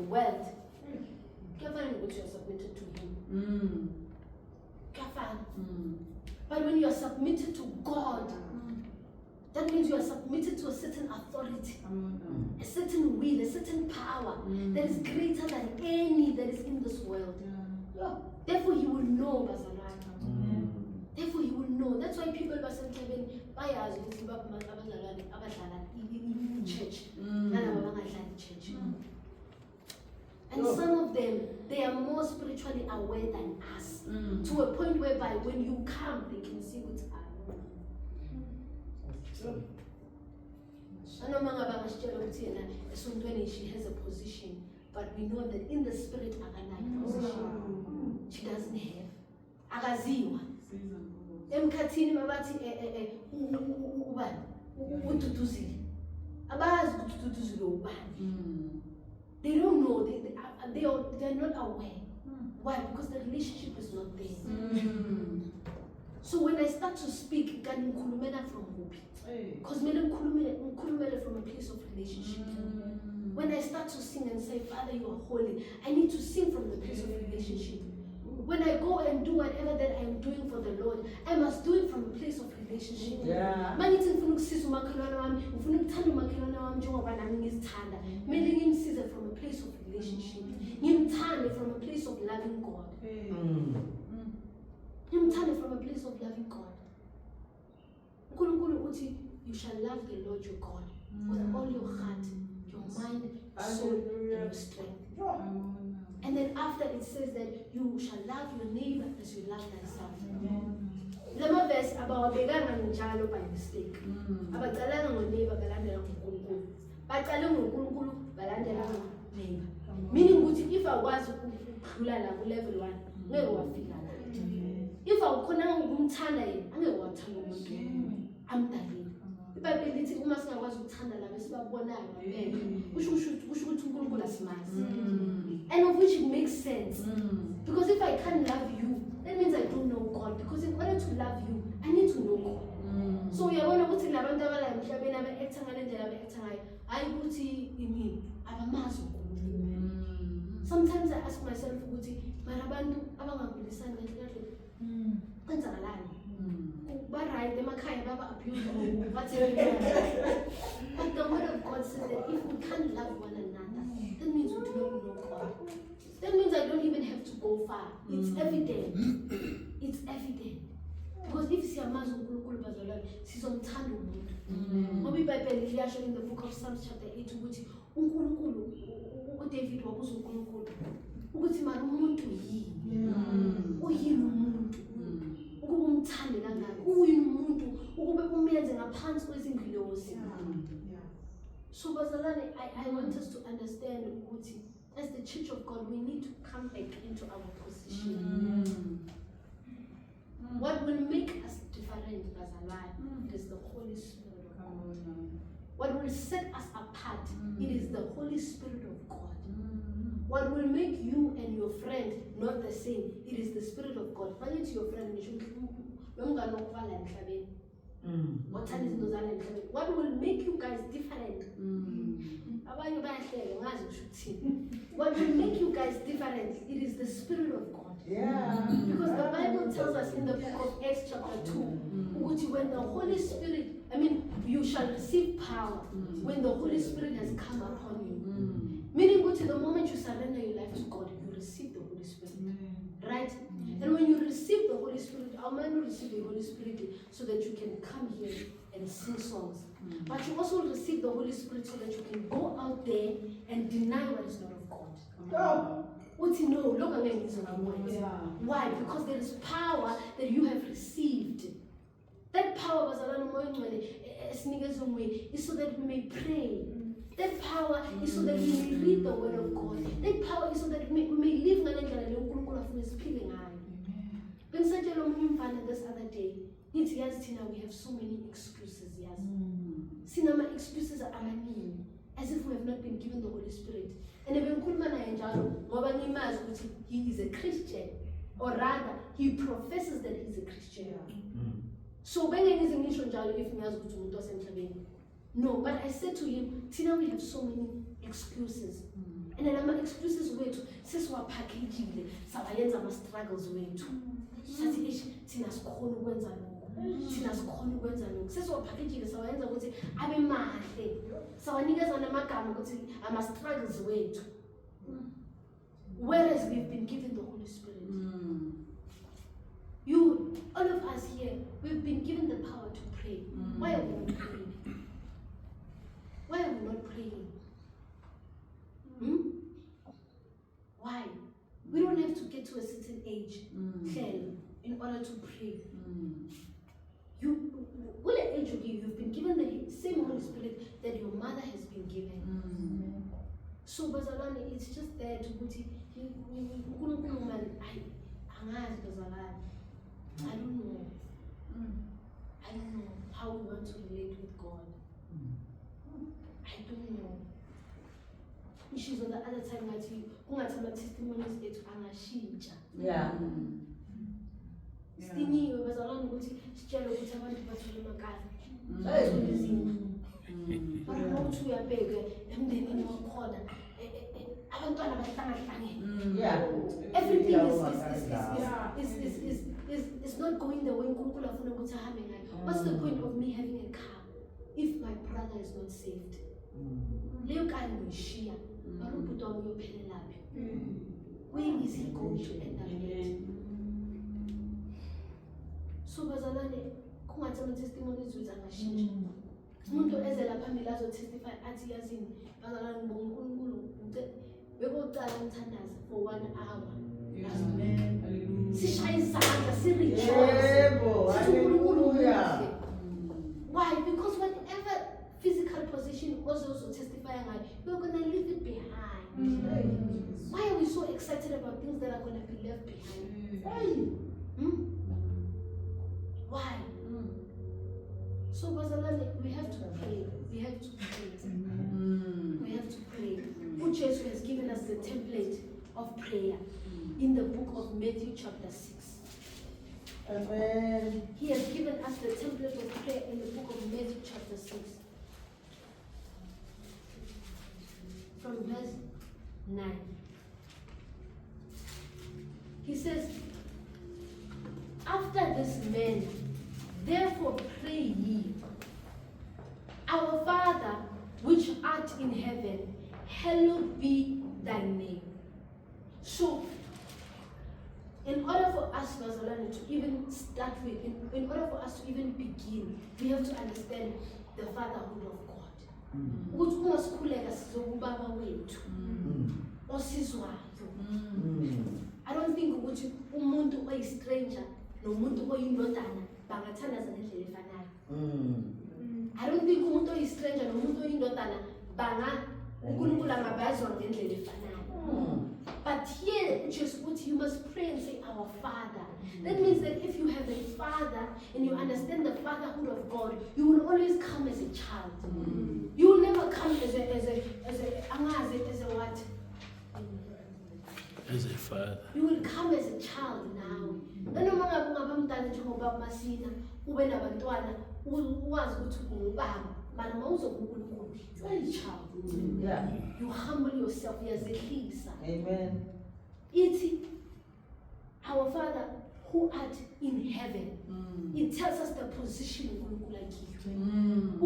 world, what you are submitted to him. But when you are submitted to God, that means you are submitted to a certain authority, a certain will, a certain power that is greater than any that is in this world. Therefore, he will know, Therefore, he will know. That's why people are sometimes in church. And some of them, they are more spiritually aware than us, to a point whereby when you come, they can see what's happening. She has a position, but we know that in the spirit, position she doesn't have. Akaziwa. Emkhathini mabathi ubani ududuzile. Abazi ukuthi ududuzile ubani. They don't know. They're not aware. Why? Because the relationship is not there. So when I start to speak, can ngikhulumela from hope? Because ngikhulumela from a place of relationship. When I start to sing and say, Father, you are holy, I need to sing from the place of relationship. When I go and do whatever that I am doing for the Lord, I must do it from a place of relationship. Mangithi ngifuna ukusiza umakhelwane wami, ngifuna ukuthanda umakhelwane wami njengoba nami ngizithanda. Kumele ngimsize from a place of relationship. Ngimthande from a place of loving God. Ngimthande from a place of loving God. uNkulunkulu uthi, you shall love the Lord your God with all your heart, your mind, soul, and your strength. And then after it says that you shall love your neighbor as you love thyself. Lama verse abawabekanga njalo by mistake. Abacalanga ngoneighbor balandela uNkulunkulu. Bacala ngoNkulunkulu balandela neighbor. Meaning ukuthi if I was ukudlula la ku level 1, ngeke wafika la. If awukhona ukumthanda yena, angeke wathanda umuntu. Amdalile. iBhayibheli lithi uma singakwazi ukuthanda labo sibabonayo ngempela, kusho ukuthi uNkulunkulu asimazi. And of which it makes sense. Because if I can't love you, that means I don't know God. Because in order to love you, I need to know God. So uyabona ukuthi labantu abala emhlabeni aba-acta ngalendlela aba-acta ngayo, hayi ukuthi imini abamazi uNkulunkulu. Sometimes I ask myself ukuthi mara abantu abangavulisani kahle kwenzakalani? Right, emakhaya baba abuse but the word of God says that if we can't love one another, that means we do not know God. That means I don't even have to go far. It's evident. It's evident. Because if siyamazi uNkulunkulu bazalwane, sizomthanda umuntu. Ngoba iBhayibheli liyasho in the book of Psalms chapter 8 ukuthi uNkulunkulu uDavid wabuza uNkulunkulu ukuthi mara umuntu yini? Uyini umuntu? Ukuba umthande kangaka, uyini umuntu ukube umenze ngaphansi kwezingilosi. So bazalwane, I want us to understand ukuthi as the church of God, we need to come back into our position. What will make us different bazalwane is the Holy Spirit of God. What will set us apart, it is the Holy Spirit of God. What will make you and your friend not the same, it is the Spirit of God. Find it your friend, what will make you guys different? What will make you guys different? It is the Spirit of God. Because the Bible tells us in the book of Acts chapter 2, when the Holy Spirit, you shall receive power when the Holy Spirit has come upon you. Meaning, the moment you surrender your life to God, you receive the Holy Spirit. Right? And when you receive the Holy Spirit, our man will receive the Holy Spirit so that you can come here and sing songs. But you also receive the Holy Spirit so that you can go out there and deny what is not of God. Why? Because there is power that you have received. That power is so that we may pray. That power is so that we may read the word of God. That power is so that we may live this other day. We have so many excuses, yes. Cinema excuses are as if we have not been given the Holy Spirit. And he is a Christian, or rather, he professes that he's a Christian. So when he is in mission, no, but I said to him, Tina, we have so many excuses. And then ama-excuses wethu sesiwaphakejile sawayenza ama-struggles wethu. Sathi eish thina sikhona ukwenza lokhu, thina sikhona ukwenza lokhu, sesiwaphakejile sawayenza ukuthi abe mahle, sawanikeza namagama ukuthi ama-struggles wethu. Whereas we've been given the Holy Spirit. You, all of us here, we've been given the power to pray. Why are we not praying? Why are we not praying? Why? We don't have to get to a certain age in order to pray. What age you've been given the same Holy Spirit that your mother has been given. So bazalwane, it's just there to put it. I don't know. I don't know how we want to relate with God. I don't know. Issues on the other time that kungathama testimonies ethu angashintsha. Yeah. Stinyiwe bazalwane ukuthi sitshele ukuthi abantu bathole amakazi. Bathole izindlu. Mara uthi uyabheka emndenini wakhona abantwana bahlangahlangene. Yeah. Everything is not going the way uNkulunkulu afuna ukuthi ahambe ngayo. What's the point of me having a car if my brother is not saved? Leyo kani ngishiya. Mara ubhuti wami uyophelelaphi? Where is he going to end up at? So bazalwane kungathi ama-testimonies wethu angashintsha. Umuntu eze lapha phambili azotestify athi yazini bazalwane ngoNkulunkulu bekuqala ngithandaza for 1 hour. Amen. Sishaya izandla sirejoice. Yebo, hallelujah. Why? Because whatever physical position also testify ngayo, you're going to leave it behind. Why are we so excited about things that are going to be left behind? Why? So bazalwane, we have to pray. We have to pray. We have to pray. Jesus has given us the template of prayer in the book of Matthew chapter 6. Amen. He has given us the template of prayer in the book of Matthew chapter 6. From verse 9. He says, after this man, therefore pray ye, our Father which art in heaven, hallowed be thy name. So, in order for us, Bazalwane, to even start with, in order for us to even begin, we have to understand the fatherhood of God. Ukuthi ungasikhuleka sizokubaba wethu osizwayo. I don't think ukuthi umuntu oyistranger nomuntu oyindodana bangathandaza ngendlela efanayo. I don't think umuntu oyistranger nomuntu oyindodana uNkulunkulu angabazwa ngendlela efanayo. But here, just what you must pray and say, our Father. That means that if you have a father and you understand the fatherhood of God, you will always come as a child. You will never come as a what? As a father. You will come as a child now. Nanoma ngabe ungabamntana njengoba masina ube nabantwana uwazi ukuthi ungubaba, mara mawuzoba uNkulunkulu, you are a child. Yeah. You humble yourself, uyazehlisa. Amen. It's our Father who art in heaven. It tells us the position of uNkulunkulu.